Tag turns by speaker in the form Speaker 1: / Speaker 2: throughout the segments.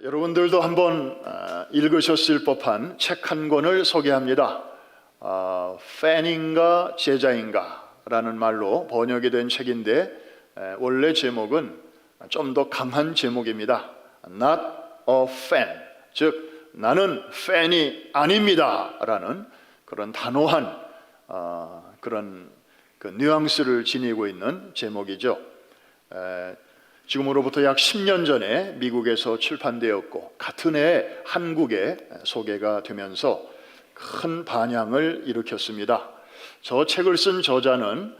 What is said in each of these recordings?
Speaker 1: 여러분들도 한번 읽으셨을 법한 책 한 권을 소개합니다. 팬인가 제자인가 라는 말로 번역이 된 책인데 원래 제목은 좀 더 강한 제목입니다. Not a fan, 즉 나는 팬이 아닙니다 라는 그런 단호한 그런 그 뉘앙스를 지니고 있는 제목이죠. 지금으로부터 약 10년 전에 미국에서 출판되었고 같은 해 한국에 소개가 되면서 큰 반향을 일으켰습니다. 저 책을 쓴 저자는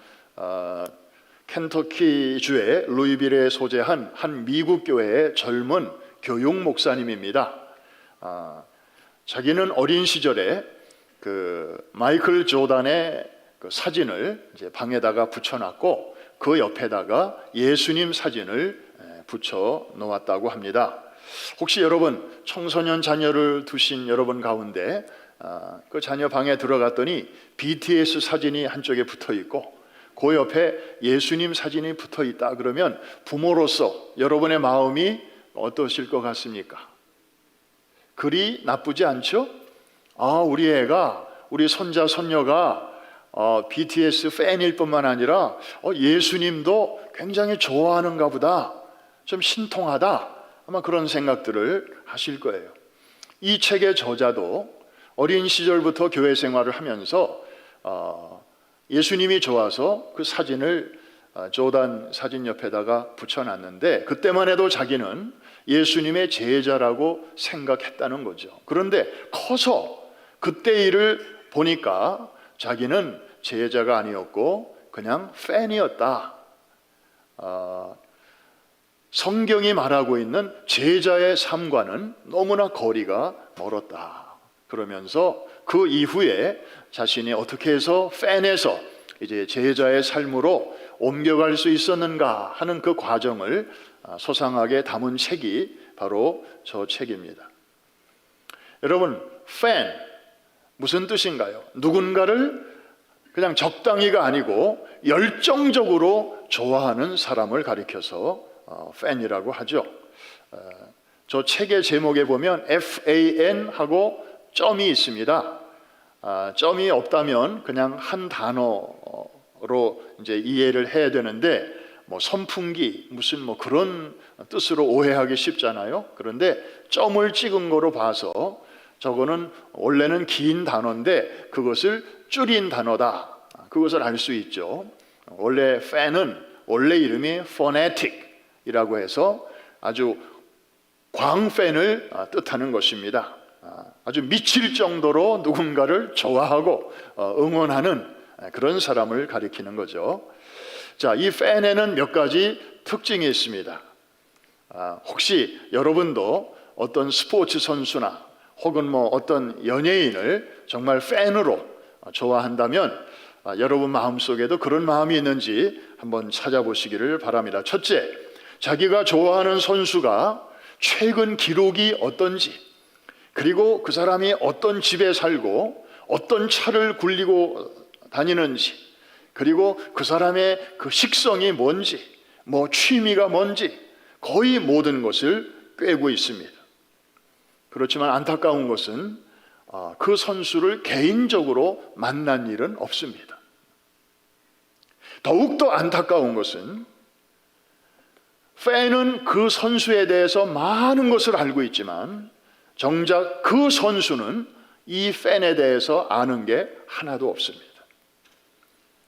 Speaker 1: 켄터키주의 루이빌에 소재한 한 미국 교회의 젊은 교육 목사님입니다. 자기는 어린 시절에 그 마이클 조단의 그 사진을 이제 방에다가 붙여놨고 그 옆에다가 예수님 사진을 붙여 놓았다고 합니다. 혹시 여러분 청소년 자녀를 두신 여러분 가운데 그 자녀 방에 들어갔더니 BTS 사진이 한쪽에 붙어 있고 그 옆에 예수님 사진이 붙어 있다 그러면 부모로서 여러분의 마음이 어떠실 것 같습니까? 그리 나쁘지 않죠? 우리 애가, 우리 손자 손녀가 BTS 팬일 뿐만 아니라 예수님도 굉장히 좋아하는가 보다, 좀 신통하다, 아마 그런 생각들을 하실 거예요. 이 책의 저자도 어린 시절부터 교회 생활을 하면서 예수님이 좋아서 그 사진을 조단 사진 옆에다가 붙여놨는데 그때만 해도 자기는 예수님의 제자라고 생각했다는 거죠. 그런데 커서 그때 일을 보니까 자기는 제자가 아니었고 그냥 팬이었다. 성경이 말하고 있는 제자의 삶과는 너무나 거리가 멀었다. 그러면서 그 이후에 자신이 어떻게 해서 팬에서 이제 제자의 삶으로 옮겨갈 수 있었는가 하는 그 과정을 소상하게 담은 책이 바로 저 책입니다. 여러분, 팬 무슨 뜻인가요? 누군가를 그냥 적당히가 아니고 열정적으로 좋아하는 사람을 가리켜서 팬이라고 하죠. 저 책의 제목에 보면 FAN 하고 점이 있습니다. 점이 없다면 그냥 한 단어로 이제 이해를 해야 되는데 뭐 선풍기 무슨 뭐 그런 뜻으로 오해하기 쉽잖아요. 그런데 점을 찍은 거로 봐서 저거는 원래는 긴 단어인데 그것을 줄인 단어다. 그것을 알 수 있죠. 원래 팬은 원래 이름이 포네틱이라고 해서 아주 광팬을 뜻하는 것입니다. 아주 미칠 정도로 누군가를 좋아하고 응원하는 그런 사람을 가리키는 거죠. 자, 이 팬에는 몇 가지 특징이 있습니다. 혹시 여러분도 어떤 스포츠 선수나 혹은 뭐 어떤 연예인을 정말 팬으로 좋아한다면 여러분 마음속에도 그런 마음이 있는지 한번 찾아보시기를 바랍니다. 첫째, 자기가 좋아하는 선수가 최근 기록이 어떤지, 그리고 그 사람이 어떤 집에 살고 어떤 차를 굴리고 다니는지, 그리고 그 사람의 그 식성이 뭔지, 뭐 취미가 뭔지 거의 모든 것을 꿰고 있습니다. 그렇지만 안타까운 것은 그 선수를 개인적으로 만난 일은 없습니다. 더욱더 안타까운 것은 팬은 그 선수에 대해서 많은 것을 알고 있지만 정작 그 선수는 이 팬에 대해서 아는 게 하나도 없습니다.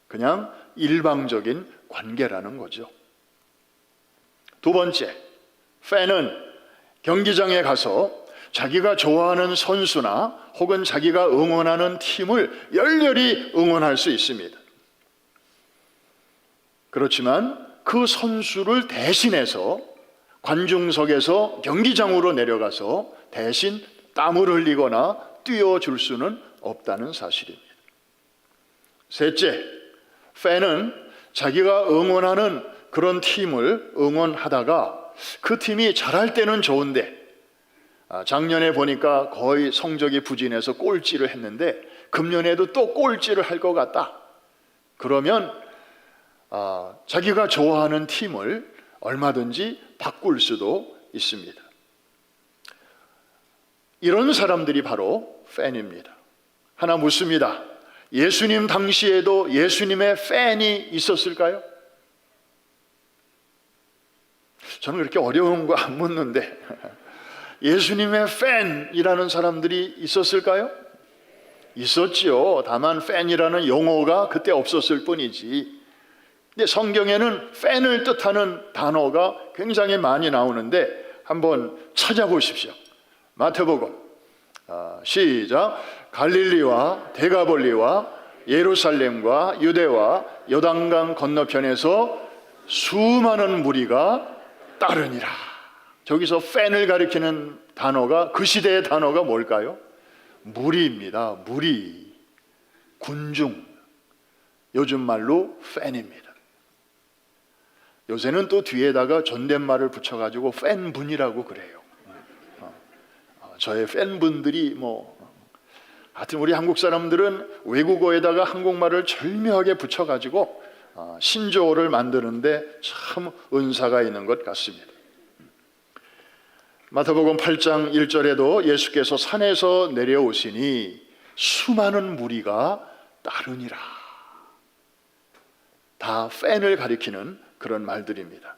Speaker 1: 그냥 일방적인 관계라는 거죠. 두 번째, 팬은 경기장에 가서 자기가 좋아하는 선수나 혹은 자기가 응원하는 팀을 열렬히 응원할 수 있습니다. 그렇지만 그 선수를 대신해서 관중석에서 경기장으로 내려가서 대신 땀을 흘리거나 뛰어줄 수는 없다는 사실입니다. 셋째, 팬은 자기가 응원하는 그런 팀을 응원하다가 그 팀이 잘할 때는 좋은데 작년에 보니까 거의 성적이 부진해서 꼴찌를 했는데 금년에도 또 꼴찌를 할 것 같다. 그러면 자기가 좋아하는 팀을 얼마든지 바꿀 수도 있습니다. 이런 사람들이 바로 팬입니다. 하나 묻습니다. 예수님 당시에도 예수님의 팬이 있었을까요? 저는 그렇게 어려운 거 안 묻는데 예수님의 팬이라는 사람들이 있었을까요? 있었지요. 다만 팬이라는 용어가 그때 없었을 뿐이지. 근데 성경에는 팬을 뜻하는 단어가 굉장히 많이 나오는데 한번 찾아보십시오. 마태복음 시작. 갈릴리와 데가볼리와 예루살렘과 유대와 요단강 건너편에서 수많은 무리가 따르니라. 저기서 팬을 가리키는 단어가, 그 시대의 단어가 뭘까요? 무리입니다. 무리, 군중, 요즘 말로 팬입니다. 요새는 또 뒤에다가 존댓말을 붙여가지고 팬분이라고 그래요. 저의 팬분들이 하여튼 우리 한국 사람들은 외국어에다가 한국말을 절묘하게 붙여가지고 신조어를 만드는데 참 은사가 있는 것 같습니다. 마태복음 8장 1절에도 예수께서 산에서 내려오시니 수많은 무리가 따르니라. 다 팬을 가리키는 그런 말들입니다.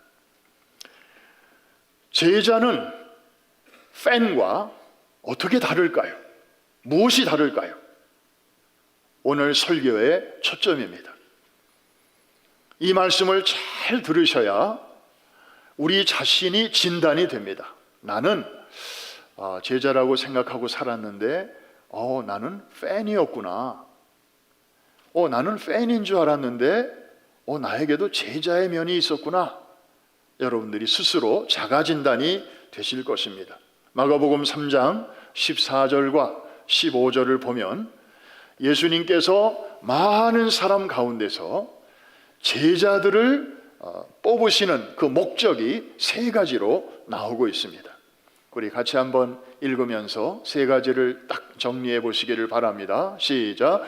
Speaker 1: 제자는 팬과 어떻게 다를까요? 무엇이 다를까요? 오늘 설교의 초점입니다. 이 말씀을 잘 들으셔야 우리 자신이 진단이 됩니다. 나는 제자라고 생각하고 살았는데 나는 팬이었구나. 나는 팬인 줄 알았는데 나에게도 제자의 면이 있었구나. 여러분들이 스스로 자가진단이 되실 것입니다. 마가복음 3장 14절과 15절을 보면 예수님께서 많은 사람 가운데서 제자들을 뽑으시는 그 목적이 세 가지로 나오고 있습니다. 우리 같이 한번 읽으면서 세 가지를 딱 정리해 보시기를 바랍니다. 시작.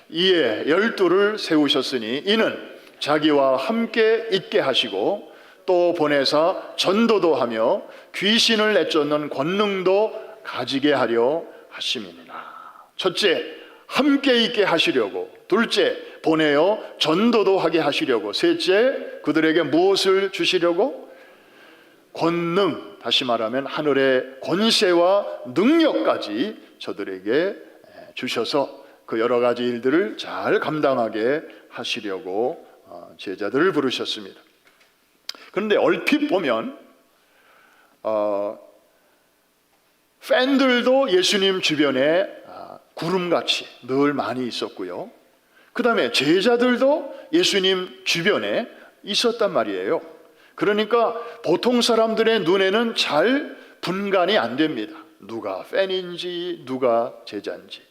Speaker 1: 이에 12를 세우셨으니 이는 자기와 함께 있게 하시고 또 보내사 전도도 하며 귀신을 내쫓는 권능도 가지게 하려 하심이니라. 첫째, 함께 있게 하시려고. 둘째, 보내어 전도도 하게 하시려고. 셋째, 그들에게 무엇을 주시려고? 권능, 다시 말하면 하늘의 권세와 능력까지 저들에게 주셔서 그 여러 가지 일들을 잘 감당하게 하시려고 제자들을 부르셨습니다. 그런데 얼핏 보면 팬들도 예수님 주변에 구름같이 늘 많이 있었고요. 그 다음에 제자들도 예수님 주변에 있었단 말이에요. 그러니까 보통 사람들의 눈에는 잘 분간이 안 됩니다. 누가 팬인지 누가 제자인지.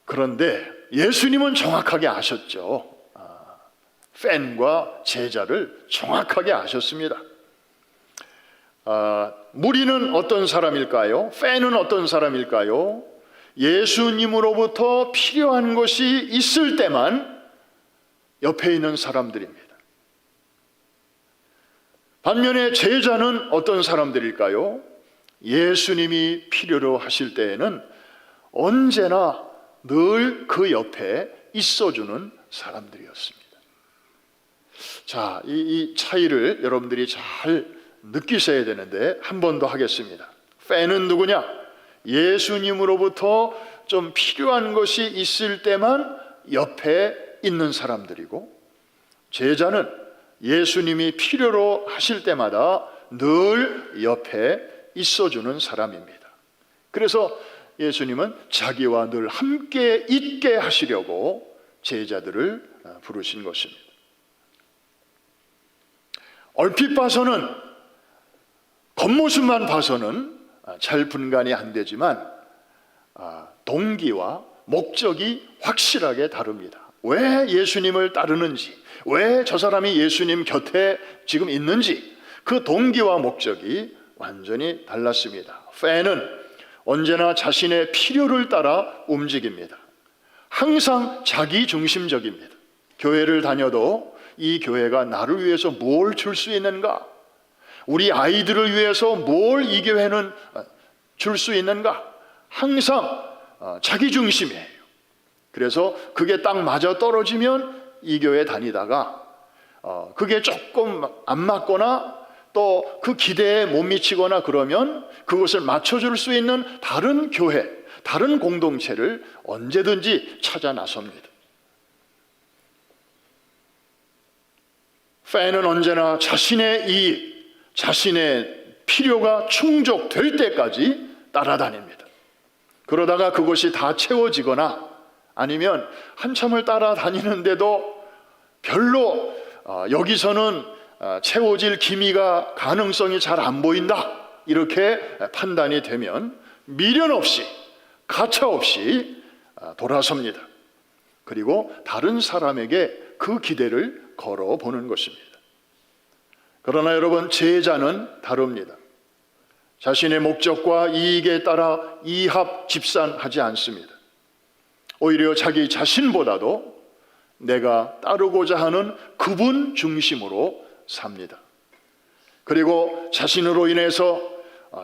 Speaker 1: 그런데 예수님은 정확하게 아셨죠. 팬과 제자를 정확하게 아셨습니다. 무리는 어떤 사람일까요? 팬은 어떤 사람일까요? 예수님으로부터 필요한 것이 있을 때만 옆에 있는 사람들입니다. 반면에 제자는 어떤 사람들일까요? 예수님이 필요로 하실 때에는 언제나 늘 그 옆에 있어주는 사람들이었습니다. 자, 이 차이를 여러분들이 잘 느끼셔야 되는데 한 번 더 하겠습니다. 팬은 누구냐? 예수님으로부터 좀 필요한 것이 있을 때만 옆에 있는 사람들이고, 제자는 예수님이 필요로 하실 때마다 늘 옆에 있어주는 사람입니다. 그래서 예수님은 자기와 늘 함께 있게 하시려고 제자들을 부르신 것입니다. 얼핏 봐서는, 겉모습만 봐서는 잘 분간이 안 되지만 동기와 목적이 확실하게 다릅니다. 왜 예수님을 따르는지, 왜 저 사람이 예수님 곁에 지금 있는지, 그 동기와 목적이 완전히 달랐습니다. 팬은 언제나 자신의 필요를 따라 움직입니다. 항상 자기 중심적입니다. 교회를 다녀도 이 교회가 나를 위해서 뭘 줄 수 있는가? 우리 아이들을 위해서 뭘 이 교회는 줄 수 있는가? 항상 자기 중심이에요. 그래서 그게 딱 맞아 떨어지면 이 교회 다니다가 그게 조금 안 맞거나 또 그 기대에 못 미치거나 그러면 그것을 맞춰줄 수 있는 다른 교회, 다른 공동체를 언제든지 찾아 나섭니다. 팬은 언제나 자신의 이익, 자신의 필요가 충족될 때까지 따라다닙니다. 그러다가 그것이 다 채워지거나 아니면 한참을 따라다니는데도 별로 여기서는 채워질 기미가 가능성이 잘 안 보인다, 이렇게 판단이 되면 미련 없이 가차 없이 돌아섭니다. 그리고 다른 사람에게 그 기대를 걸어보는 것입니다. 그러나 여러분, 제자는 다릅니다. 자신의 목적과 이익에 따라 이합집산하지 않습니다. 오히려 자기 자신보다도 내가 따르고자 하는 그분 중심으로 삽니다. 그리고 자신으로 인해서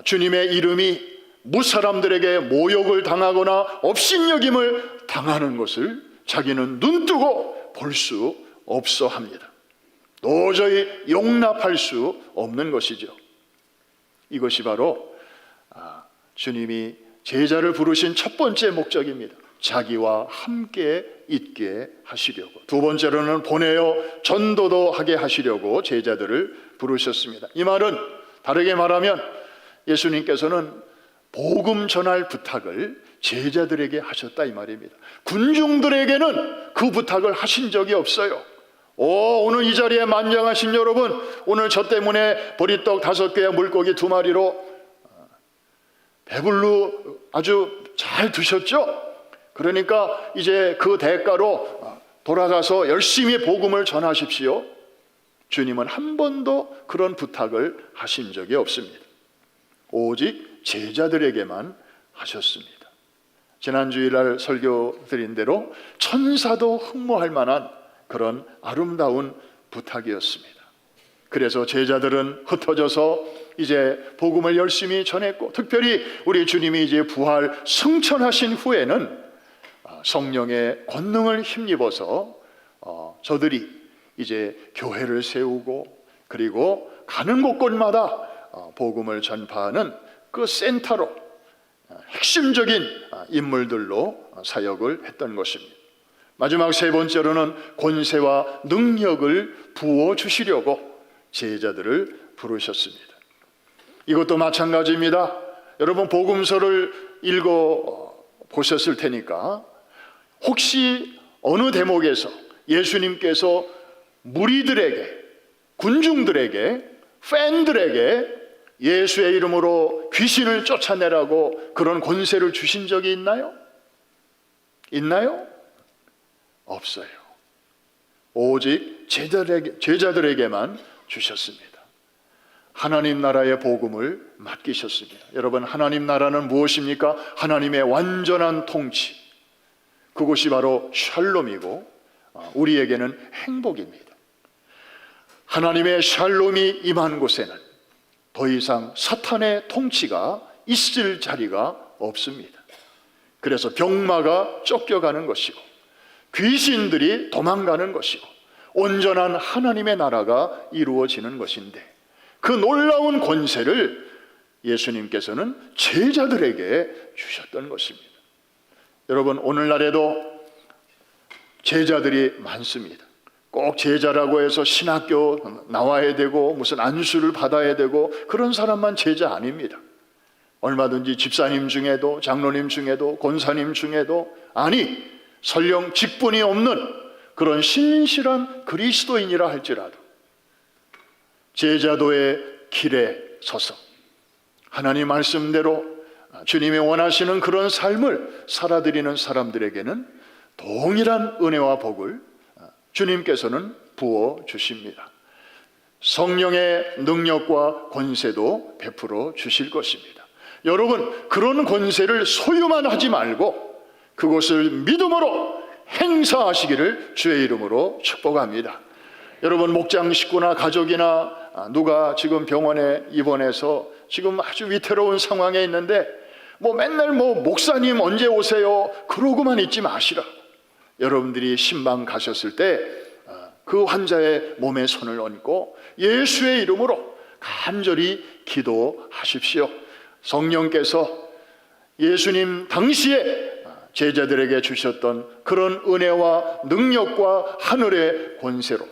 Speaker 1: 주님의 이름이 무사람들에게 모욕을 당하거나 업신여김을 당하는 것을 자기는 눈뜨고 볼 수 없어 합니다. 도저히 용납할 수 없는 것이죠. 이것이 바로 주님이 제자를 부르신 첫 번째 목적입니다. 자기와 함께 있게 하시려고. 두 번째로는 보내어 전도도 하게 하시려고 제자들을 부르셨습니다. 이 말은 다르게 말하면 예수님께서는 복음 전할 부탁을 제자들에게 하셨다, 이 말입니다. 군중들에게는 그 부탁을 하신 적이 없어요. 오늘 이 자리에 만장하신 여러분, 오늘 저 때문에 보리떡 5개와 물고기 2마리로 배불러 아주 잘 드셨죠? 그러니까 이제 그 대가로 돌아가서 열심히 복음을 전하십시오. 주님은 한 번도 그런 부탁을 하신 적이 없습니다. 오직 제자들에게만 하셨습니다. 지난 주일날 설교 드린 대로 천사도 흠모할 만한 그런 아름다운 부탁이었습니다. 그래서 제자들은 흩어져서 이제 복음을 열심히 전했고, 특별히 우리 주님이 이제 부활 승천하신 후에는 성령의 권능을 힘입어서 저들이 이제 교회를 세우고, 그리고 가는 곳곳마다 복음을 전파하는 그 센터로 핵심적인 인물들로 사역을 했던 것입니다. 마지막 세 번째로는 권세와 능력을 부어주시려고 제자들을 부르셨습니다. 이것도 마찬가지입니다. 여러분, 복음서를 읽어보셨을 테니까 혹시 어느 대목에서 예수님께서 무리들에게, 군중들에게, 팬들에게 예수의 이름으로 귀신을 쫓아내라고 그런 권세를 주신 적이 있나요? 있나요? 없어요. 오직 제자들에게만 주셨습니다. 하나님 나라의 복음을 맡기셨습니다. 여러분, 하나님 나라는 무엇입니까? 하나님의 완전한 통치, 그것이 바로 샬롬이고 우리에게는 행복입니다. 하나님의 샬롬이 임한 곳에는 더 이상 사탄의 통치가 있을 자리가 없습니다. 그래서 병마가 쫓겨가는 것이고 귀신들이 도망가는 것이고 온전한 하나님의 나라가 이루어지는 것인데, 그 놀라운 권세를 예수님께서는 제자들에게 주셨던 것입니다. 여러분, 오늘날에도 제자들이 많습니다. 꼭 제자라고 해서 신학교 나와야 되고 무슨 안수를 받아야 되고 그런 사람만 제자 아닙니다. 얼마든지 집사님 중에도, 장로님 중에도, 권사님 중에도, 아니 설령 직분이 없는 그런 신실한 그리스도인이라 할지라도 제자도의 길에 서서 하나님 말씀대로 주님이 원하시는 그런 삶을 살아드리는 사람들에게는 동일한 은혜와 복을 주님께서는 부어 주십니다. 성령의 능력과 권세도 베풀어 주실 것입니다. 여러분, 그런 권세를 소유만 하지 말고 그것을 믿음으로 행사하시기를 주의 이름으로 축복합니다. 여러분, 목장 식구나 가족이나 누가 지금 병원에 입원해서 지금 아주 위태로운 상황에 있는데 맨날 목사님 언제 오세요? 그러고만 있지 마시라. 여러분들이 신방 가셨을 때 그 환자의 몸에 손을 얹고 예수의 이름으로 간절히 기도하십시오. 성령께서 예수님 당시에 제자들에게 주셨던 그런 은혜와 능력과 하늘의 권세로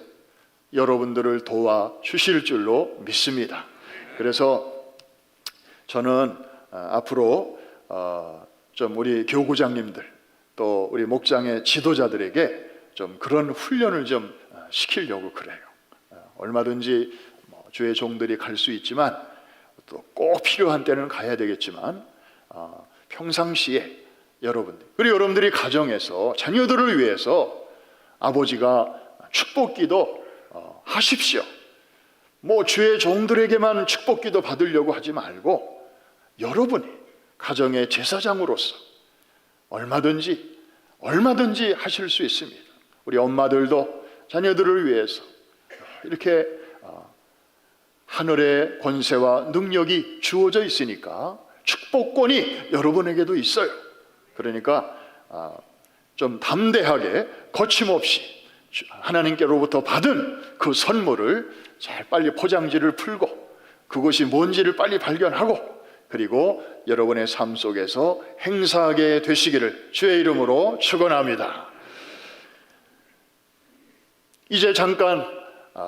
Speaker 1: 여러분들을 도와주실 줄로 믿습니다. 그래서 저는 앞으로 좀 우리 교구장님들 또 우리 목장의 지도자들에게 좀 그런 훈련을 좀 시키려고 그래요. 얼마든지 주의 종들이 갈 수 있지만 또 꼭 필요한 때는 가야 되겠지만 평상시에 여러분들 그리고 여러분들이 가정에서 자녀들을 위해서 아버지가 축복기도 하십시오. 주의 종들에게만 축복기도 받으려고 하지 말고 여러분이 가정의 제사장으로서 얼마든지 하실 수 있습니다. 우리 엄마들도 자녀들을 위해서 이렇게 하늘의 권세와 능력이 주어져 있으니까 축복권이 여러분에게도 있어요. 그러니까 좀 담대하게 거침없이 하나님께로부터 받은 그 선물을 잘 빨리 포장지를 풀고 그것이 뭔지를 빨리 발견하고 그리고 여러분의 삶 속에서 행사하게 되시기를 주의 이름으로 축원합니다. 이제 잠깐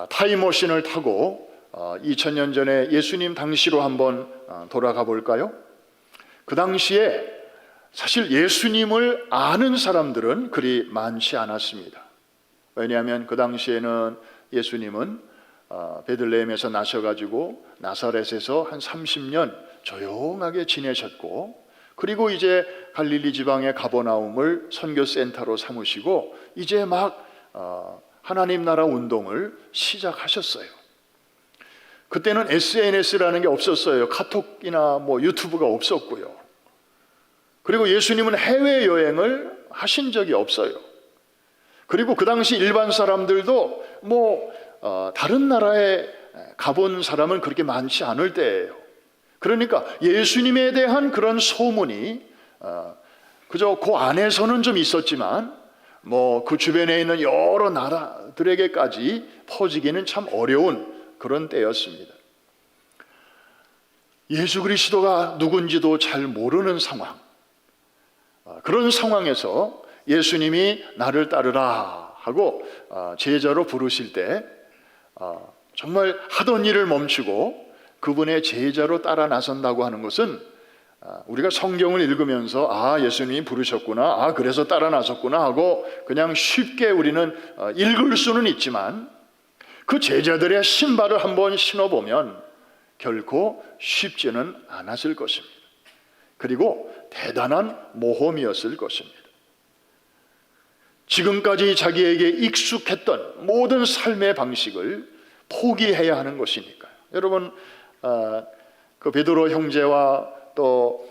Speaker 1: 타임머신을 타고 2000년 전에 예수님 당시로 한번 돌아가 볼까요? 그 당시에 사실 예수님을 아는 사람들은 그리 많지 않았습니다. 왜냐하면 그 당시에는 예수님은 베들레헴에서 나셔가지고 나사렛에서 한 30년 조용하게 지내셨고 그리고 이제 갈릴리 지방의 가버나움을 선교센터로 삼으시고 이제 막 하나님 나라 운동을 시작하셨어요. 그때는 SNS라는 게 없었어요. 카톡이나 유튜브가 없었고요. 그리고 예수님은 해외여행을 하신 적이 없어요. 그리고 그 당시 일반 사람들도 다른 나라에 가본 사람은 그렇게 많지 않을 때예요. 그러니까 예수님에 대한 그런 소문이 그저 그 안에서는 좀 있었지만 그 주변에 있는 여러 나라들에게까지 퍼지기는 참 어려운 그런 때였습니다. 예수 그리스도가 누군지도 잘 모르는 상황, 그런 상황에서 예수님이 나를 따르라 하고 제자로 부르실 때 정말 하던 일을 멈추고 그분의 제자로 따라 나선다고 하는 것은 우리가 성경을 읽으면서 예수님이 부르셨구나, 그래서 따라 나섰구나 하고 그냥 쉽게 우리는 읽을 수는 있지만 그 제자들의 신발을 한번 신어보면 결코 쉽지는 않았을 것입니다. 그리고 대단한 모험이었을 것입니다. 지금까지 자기에게 익숙했던 모든 삶의 방식을 포기해야 하는 것이니까요. 여러분, 그 베드로 형제와 또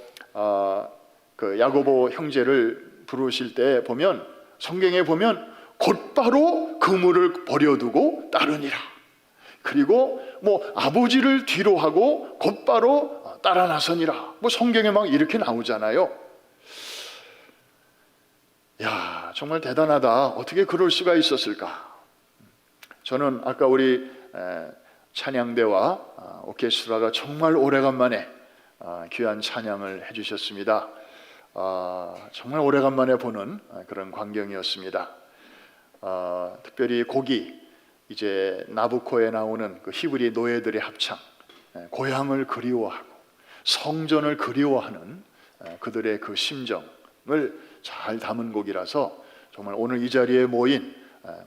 Speaker 1: 그 야고보 형제를 부르실 때 보면 성경에 보면 곧바로 그물을 버려두고 따르니라. 그리고 아버지를 뒤로 하고 곧바로 따라 나서니라. 성경에 막 이렇게 나오잖아요. 야, 정말 대단하다. 어떻게 그럴 수가 있었을까? 저는 아까 우리 찬양대와 오케스트라가 정말 오래간만에 귀한 찬양을 해주셨습니다. 정말 오래간만에 보는 그런 광경이었습니다. 특별히 곡이 이제 나부코에 나오는 그 히브리 노예들의 합창, 고향을 그리워하고 성전을 그리워하는 그들의 그 심정을 잘 담은 곡이라서 정말 오늘 이 자리에 모인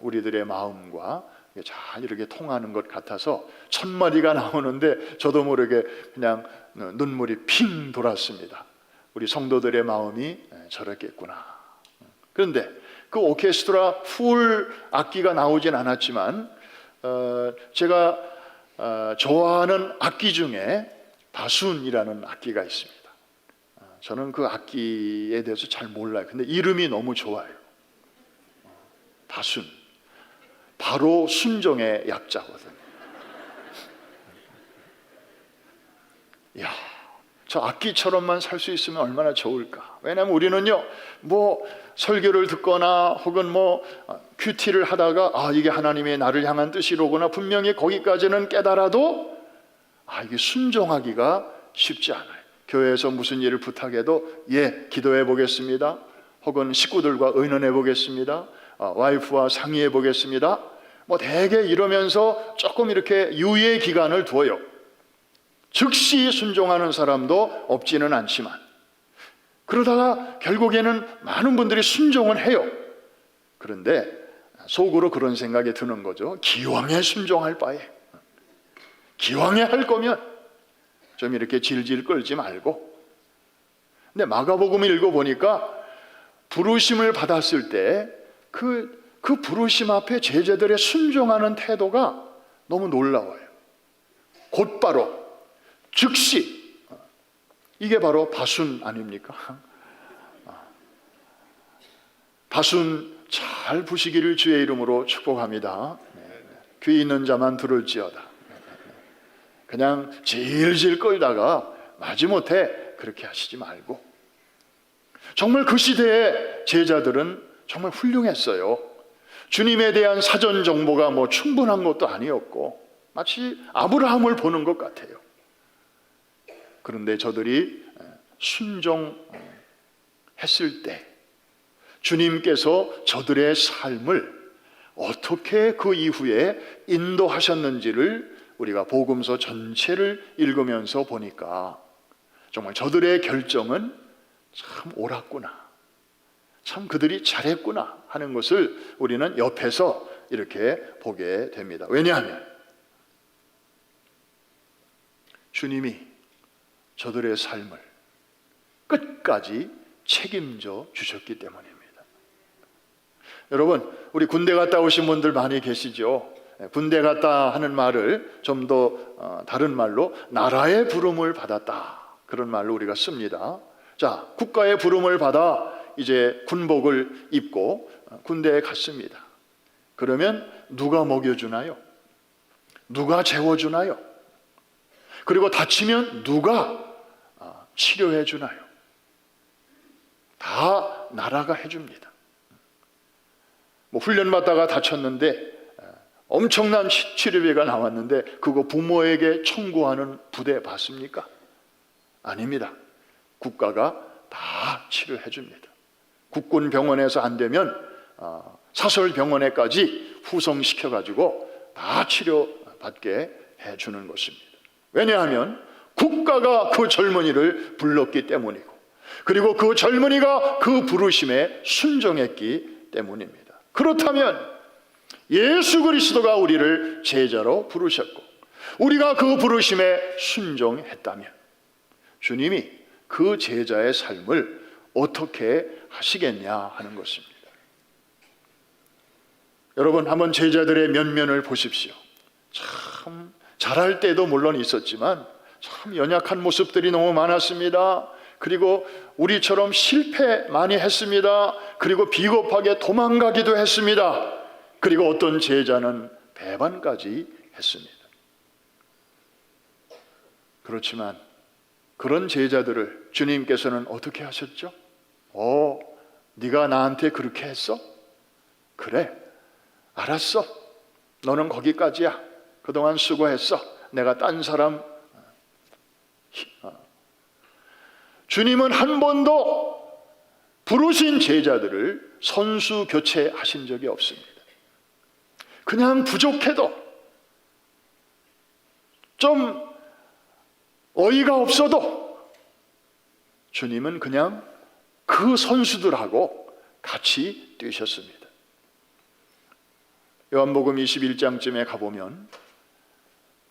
Speaker 1: 우리들의 마음과 잘 이렇게 통하는 것 같아서 첫 마디가 나오는데 저도 모르게 그냥 눈물이 핑 돌았습니다. 우리 성도들의 마음이 저랬겠구나. 그런데 그 오케스트라 풀 악기가 나오진 않았지만 제가 좋아하는 악기 중에 바순이라는 악기가 있습니다. 저는 그 악기에 대해서 잘 몰라요. 근데 이름이 너무 좋아요. 바순. 바로 순종의 약자거든요. 저 악기처럼만 살 수 있으면 얼마나 좋을까. 왜냐하면 우리는요, 뭐 설교를 듣거나 혹은 뭐 큐티를 하다가 이게 하나님의 나를 향한 뜻이로구나 분명히 거기까지는 깨달아도 이게 순종하기가 쉽지 않아요. 교회에서 무슨 일을 부탁해도 기도해 보겠습니다, 혹은 식구들과 의논해 보겠습니다, 와이프와 상의해 보겠습니다, 뭐 대개 이러면서 조금 이렇게 유예 기간을 두어요. 즉시 순종하는 사람도 없지는 않지만, 그러다가 결국에는 많은 분들이 순종은 해요. 그런데 속으로 그런 생각이 드는 거죠. 기왕에 순종할 바에, 기왕에 할 거면 좀 이렇게 질질 끌지 말고. 근데 마가복음을 읽어보니까 부르심을 받았을 때 그 부르심 앞에 제자들의 순종하는 태도가 너무 놀라워요. 곧바로, 즉시. 이게 바로 바순 아닙니까? 바순 잘 부시기를 주의 이름으로 축복합니다. 귀 있는 자만 들을지어다. 그냥 질질 끌다가 마지못해 그렇게 하시지 말고. 정말 그 시대의 제자들은 정말 훌륭했어요. 주님에 대한 사전 정보가 뭐 충분한 것도 아니었고 마치 아브라함을 보는 것 같아요. 그런데 저들이 순종했을 때 주님께서 저들의 삶을 어떻게 그 이후에 인도하셨는지를 우리가 복음서 전체를 읽으면서 보니까 정말 저들의 결정은 참 옳았구나, 참 그들이 잘했구나 하는 것을 우리는 옆에서 이렇게 보게 됩니다. 왜냐하면 주님이 저들의 삶을 끝까지 책임져 주셨기 때문입니다. 여러분, 우리 군대 갔다 오신 분들 많이 계시죠? 군대 갔다 하는 말을 좀 더 다른 말로 나라의 부름을 받았다, 그런 말로 우리가 씁니다. 자, 국가의 부름을 받아 이제 군복을 입고 군대에 갔습니다. 그러면 누가 먹여주나요? 누가 재워주나요? 그리고 다치면 누가 치료해 주나요? 다 나라가 해줍니다. 뭐 훈련 받다가 다쳤는데 엄청난 치료비가 나왔는데 그거 부모에게 청구하는 부대 봤습니까? 아닙니다. 국가가 다 치료해 줍니다. 국군 병원에서 안 되면 사설 병원에까지 후송시켜가지고 다 치료받게 해주는 것입니다. 왜냐하면 국가가 그 젊은이를 불렀기 때문이고, 그리고 그 젊은이가 그 부르심에 순종했기 때문입니다. 그렇다면 예수 그리스도가 우리를 제자로 부르셨고 우리가 그 부르심에 순종했다면 주님이 그 제자의 삶을 어떻게 하시겠냐 하는 것입니다. 여러분, 한번 제자들의 면면을 보십시오. 참 잘할 때도 물론 있었지만 참 연약한 모습들이 너무 많았습니다. 그리고 우리처럼 실패 많이 했습니다. 그리고 비겁하게 도망가기도 했습니다. 그리고 어떤 제자는 배반까지 했습니다. 그렇지만 그런 제자들을 주님께서는 어떻게 하셨죠? 네가 나한테 그렇게 했어? 그래, 알았어. 너는 거기까지야. 그동안 수고했어. 내가 딴 사람. 주님은 한 번도 부르신 제자들을 선수 교체하신 적이 없습니다. 그냥 부족해도, 좀 어이가 없어도 주님은 그냥 그 선수들하고 같이 뛰셨습니다. 요한복음 21장쯤에 가보면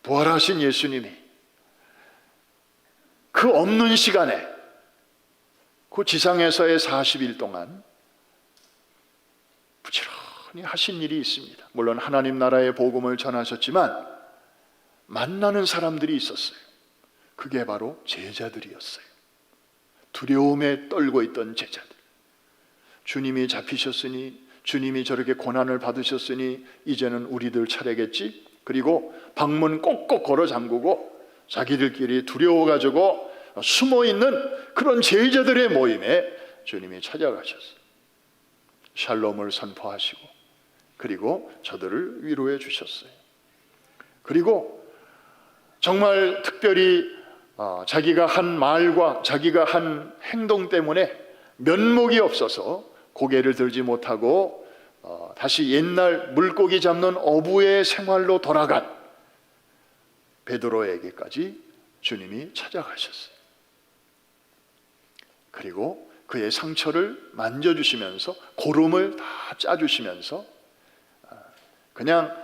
Speaker 1: 부활하신 예수님이 그 없는 시간에 그 지상에서의 40일 동안 부지런히 하신 일이 있습니다. 물론 하나님 나라의 복음을 전하셨지만 만나는 사람들이 있었어요. 그게 바로 제자들이었어요. 두려움에 떨고 있던 제자들. 주님이 잡히셨으니, 주님이 저렇게 고난을 받으셨으니 이제는 우리들 차례겠지. 그리고 방문 꼭꼭 걸어 잠그고 자기들끼리 두려워가지고 숨어있는 그런 제자들의 모임에 주님이 찾아가셨어요. 샬롬을 선포하시고, 그리고 저들을 위로해 주셨어요. 그리고 정말 특별히 자기가 한 말과 자기가 한 행동 때문에 면목이 없어서 고개를 들지 못하고 다시 옛날 물고기 잡는 어부의 생활로 돌아간 베드로에게까지 주님이 찾아가셨어요. 그리고 그의 상처를 만져주시면서 고름을 다 짜주시면서 그냥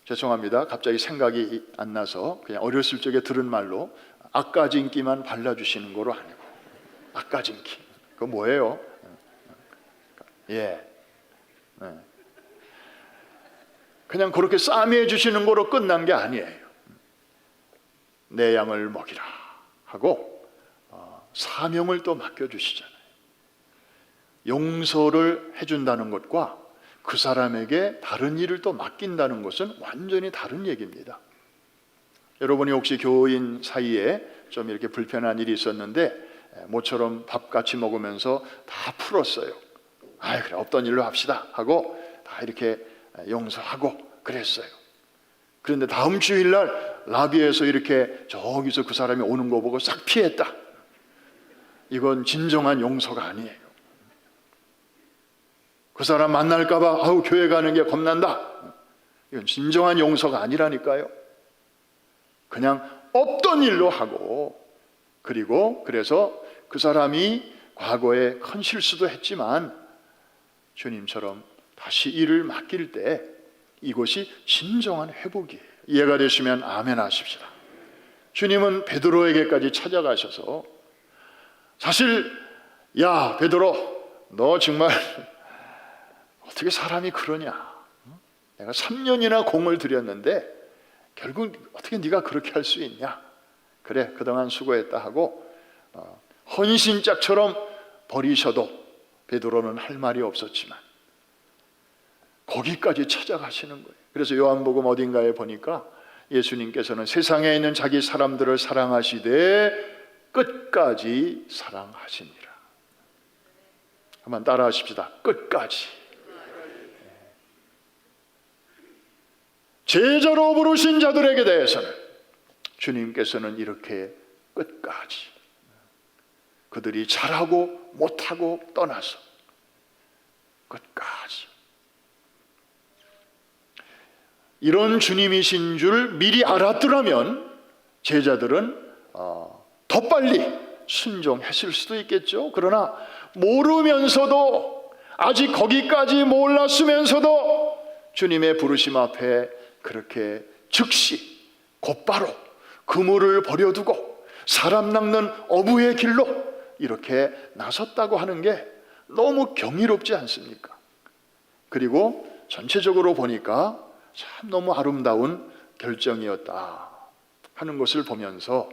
Speaker 1: 죄송합니다. 갑자기 생각이 안 나서 그냥 어렸을 적에 들은 말로 아까진기만 발라주시는 거로 아니고, 아까진기 그거 뭐예요? 그냥 그렇게 싸매해 주시는 거로 끝난 게 아니에요. 내 양을 먹이라 하고 사명을 또 맡겨주시잖아요. 용서를 해준다는 것과 그 사람에게 다른 일을 또 맡긴다는 것은 완전히 다른 얘기입니다. 여러분이 혹시 교인 사이에 좀 이렇게 불편한 일이 있었는데 모처럼 밥 같이 먹으면서 다 풀었어요. 그래, 없던 일로 합시다 하고 다 이렇게 용서하고 그랬어요. 그런데 다음 주일날 라비에서 이렇게 저기서 그 사람이 오는 거 보고 싹 피했다. 이건 진정한 용서가 아니에요. 그 사람 만날까 봐 교회 가는 게 겁난다. 이건 진정한 용서가 아니라니까요. 그냥 없던 일로 하고, 그리고 그래서 그 사람이 과거에 큰 실수도 했지만 주님처럼 다시 일을 맡길 때 이것이 진정한 회복이에요. 이해가 되시면 아멘 하십시다. 주님은 베드로에게까지 찾아가셔서 사실 야 베드로, 너 정말 어떻게 사람이 그러냐? 내가 3년이나 공을 들였는데 결국 어떻게 네가 그렇게 할 수 있냐? 그래, 그동안 수고했다 하고 헌신짝처럼 버리셔도 베드로는 할 말이 없었지만 거기까지 찾아가시는 거예요. 그래서 요한복음 어딘가에 보니까 예수님께서는 세상에 있는 자기 사람들을 사랑하시되 끝까지 사랑하시니라. 한번 따라 하십시다. 끝까지. 제자로 부르신 자들에게 대해서는 주님께서는 이렇게 끝까지, 그들이 잘하고 못하고 떠나서 끝까지, 이런 주님이신 줄 미리 알았더라면 제자들은 더 빨리 순종했을 수도 있겠죠. 그러나 모르면서도, 아직 거기까지 몰랐으면서도 주님의 부르심 앞에 그렇게 즉시 곧바로 그물을 버려두고 사람 낚는 어부의 길로 이렇게 나섰다고 하는 게 너무 경이롭지 않습니까? 그리고 전체적으로 보니까 참 너무 아름다운 결정이었다 하는 것을 보면서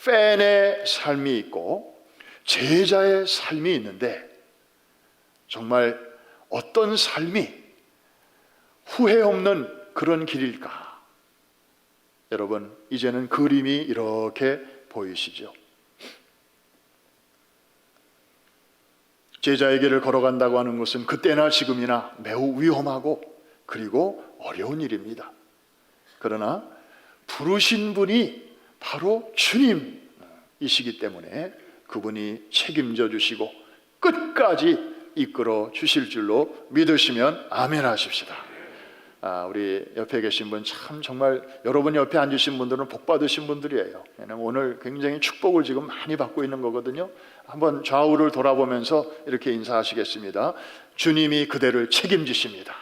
Speaker 1: 팬의 삶이 있고 제자의 삶이 있는데 정말 어떤 삶이 후회 없는 그런 길일까? 여러분, 이제는 그림이 이렇게 보이시죠? 제자의 길을 걸어간다고 하는 것은 그때나 지금이나 매우 위험하고 그리고 어려운 일입니다. 그러나 부르신 분이 바로 주님이시기 때문에 그분이 책임져 주시고 끝까지 이끌어 주실 줄로 믿으시면 아멘 하십시다. 우리 옆에 계신 분 참 정말 여러분 옆에 앉으신 분들은 복 받으신 분들이에요. 왜냐하면 오늘 굉장히 축복을 지금 많이 받고 있는 거거든요. 한번 좌우를 돌아보면서 이렇게 인사하시겠습니다. 주님이 그대를 책임지십니다.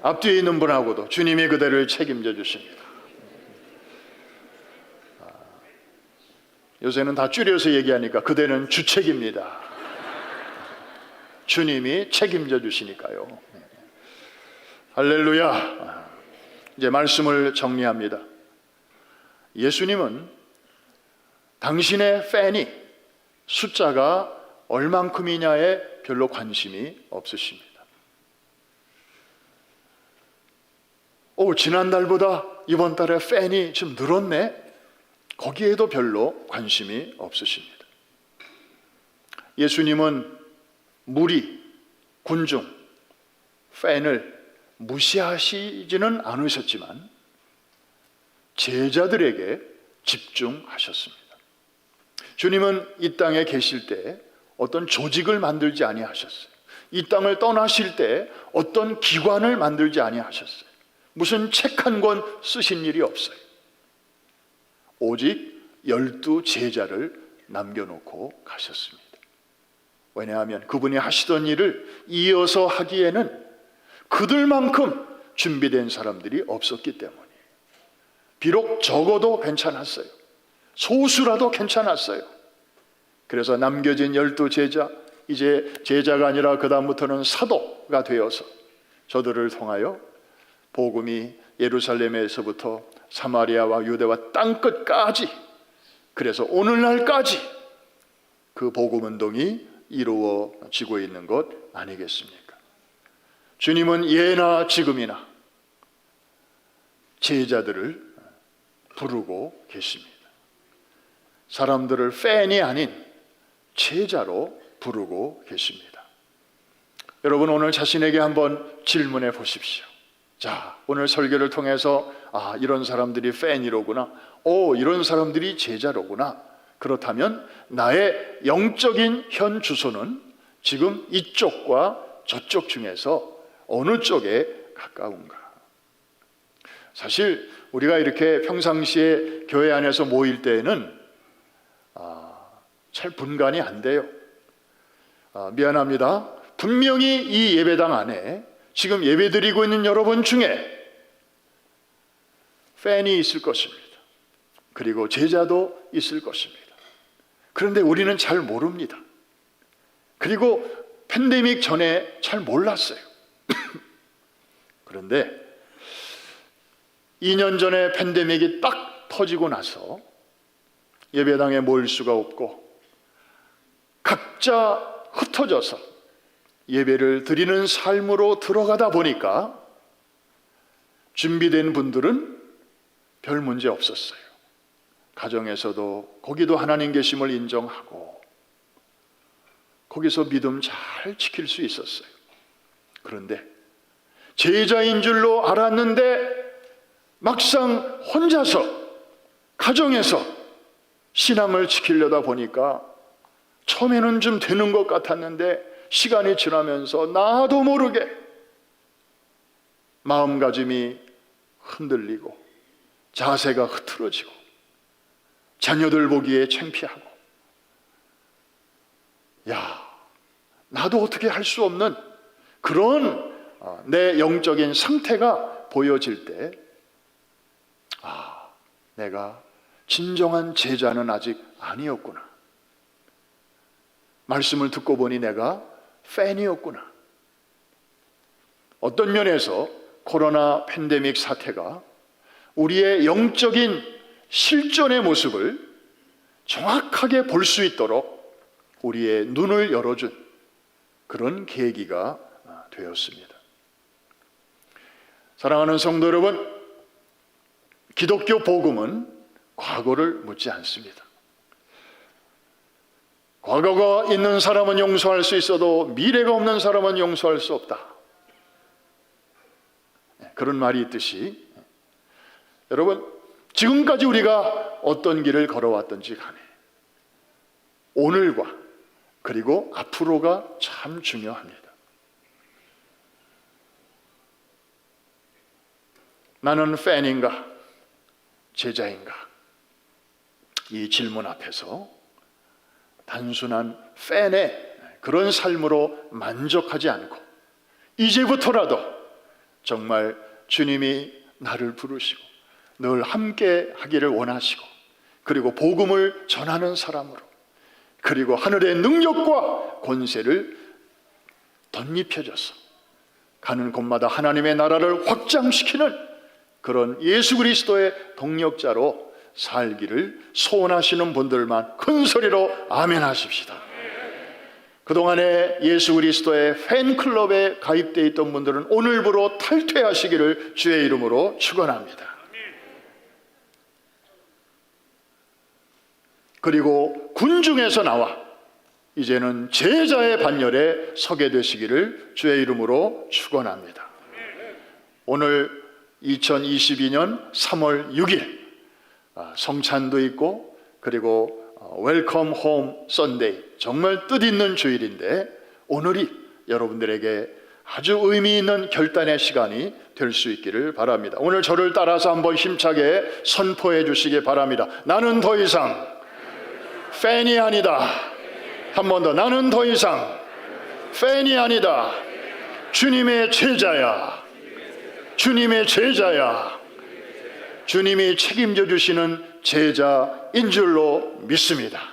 Speaker 1: 앞뒤에 있는 분하고도 주님이 그대를 책임져 주십니다. 요새는 다 줄여서 얘기하니까 그대는 주책입니다. 주님이 책임져 주시니까요. 할렐루야. 이제 말씀을 정리합니다. 예수님은 당신의 팬이 숫자가 얼만큼이냐에 별로 관심이 없으십니다. 지난달보다 이번 달에 팬이 좀 늘었네. 거기에도 별로 관심이 없으십니다. 예수님은 무리, 군중, 팬을 무시하시지는 않으셨지만 제자들에게 집중하셨습니다. 주님은 이 땅에 계실 때 어떤 조직을 만들지 아니하셨어요. 이 땅을 떠나실 때 어떤 기관을 만들지 아니하셨어요. 무슨 책 한 권 쓰신 일이 없어요. 오직 12 제자를 남겨놓고 가셨습니다. 왜냐하면 그분이 하시던 일을 이어서 하기에는 그들만큼 준비된 사람들이 없었기 때문이에요. 비록 적어도 괜찮았어요. 소수라도 괜찮았어요. 그래서 남겨진 12 제자, 이제 제자가 아니라 그 다음부터는 사도가 되어서 저들을 통하여 복음이 예루살렘에서부터 사마리아와 유대와 땅끝까지, 그래서 오늘날까지 그 복음 운동이 이루어지고 있는 것 아니겠습니까? 주님은 예나 지금이나 제자들을 부르고 계십니다. 사람들을 팬이 아닌 제자로 부르고 계십니다. 여러분, 오늘 자신에게 한번 질문해 보십시오. 자, 오늘 설교를 통해서 이런 사람들이 팬이로구나, 이런 사람들이 제자로구나. 그렇다면 나의 영적인 현 주소는 지금 이쪽과 저쪽 중에서 어느 쪽에 가까운가? 사실 우리가 이렇게 평상시에 교회 안에서 모일 때에는 잘 분간이 안 돼요. 미안합니다. 분명히 이 예배당 안에 지금 예배드리고 있는 여러분 중에 팬이 있을 것입니다. 그리고 제자도 있을 것입니다. 그런데 우리는 잘 모릅니다. 그리고 팬데믹 전에 잘 몰랐어요. 그런데 2년 전에 팬데믹이 딱 터지고 나서 예배당에 모일 수가 없고 각자 흩어져서 예배를 드리는 삶으로 들어가다 보니까 준비된 분들은 별 문제 없었어요. 가정에서도 거기도 하나님 계심을 인정하고 거기서 믿음 잘 지킬 수 있었어요. 그런데 제자인 줄로 알았는데 막상 혼자서 가정에서 신앙을 지키려다 보니까 처음에는 좀 되는 것 같았는데 시간이 지나면서 나도 모르게 마음가짐이 흔들리고 자세가 흐트러지고 자녀들 보기에 창피하고, 나도 어떻게 할 수 없는 그런 내 영적인 상태가 보여질 때 내가 진정한 제자는 아직 아니었구나. 말씀을 듣고 보니 내가 팬이었구나. 어떤 면에서 코로나 팬데믹 사태가 우리의 영적인 실존의 모습을 정확하게 볼 수 있도록 우리의 눈을 열어준 그런 계기가 되었습니다. 사랑하는 성도 여러분, 기독교 복음은 과거를 묻지 않습니다. 과거가 있는 사람은 용서할 수 있어도 미래가 없는 사람은 용서할 수 없다. 그런 말이 있듯이 여러분, 지금까지 우리가 어떤 길을 걸어왔던지 간에 오늘과 그리고 앞으로가 참 중요합니다. 나는 팬인가 제자인가? 이 질문 앞에서 단순한 팬의 그런 삶으로 만족하지 않고 이제부터라도 정말 주님이 나를 부르시고 늘 함께 하기를 원하시고, 그리고 복음을 전하는 사람으로, 그리고 하늘의 능력과 권세를 덧입혀져서 가는 곳마다 하나님의 나라를 확장시키는 그런 예수 그리스도의 동력자로 살기를 소원하시는 분들만 큰 소리로 아멘 하십시다. 그동안에 예수 그리스도의 팬클럽에 가입되어 있던 분들은 오늘부로 탈퇴하시기를 주의 이름으로 축원합니다. 그리고 군중에서 나와 이제는 제자의 반열에 서게 되시기를 주의 이름으로 축원합니다. 오늘 2022년 3월 6일 성찬도 있고 그리고 웰컴 홈 선데이, 정말 뜻있는 주일인데 오늘이 여러분들에게 아주 의미 있는 결단의 시간이 될 수 있기를 바랍니다. 오늘 저를 따라서 한번 힘차게 선포해 주시기 바랍니다. 나는 더 이상 팬이 아니다. 한 번 더, 나는 더 이상 팬이 아니다. 주님의 제자야. 주님의 제자야. 주님이 책임져 주시는 제자인 줄로 믿습니다.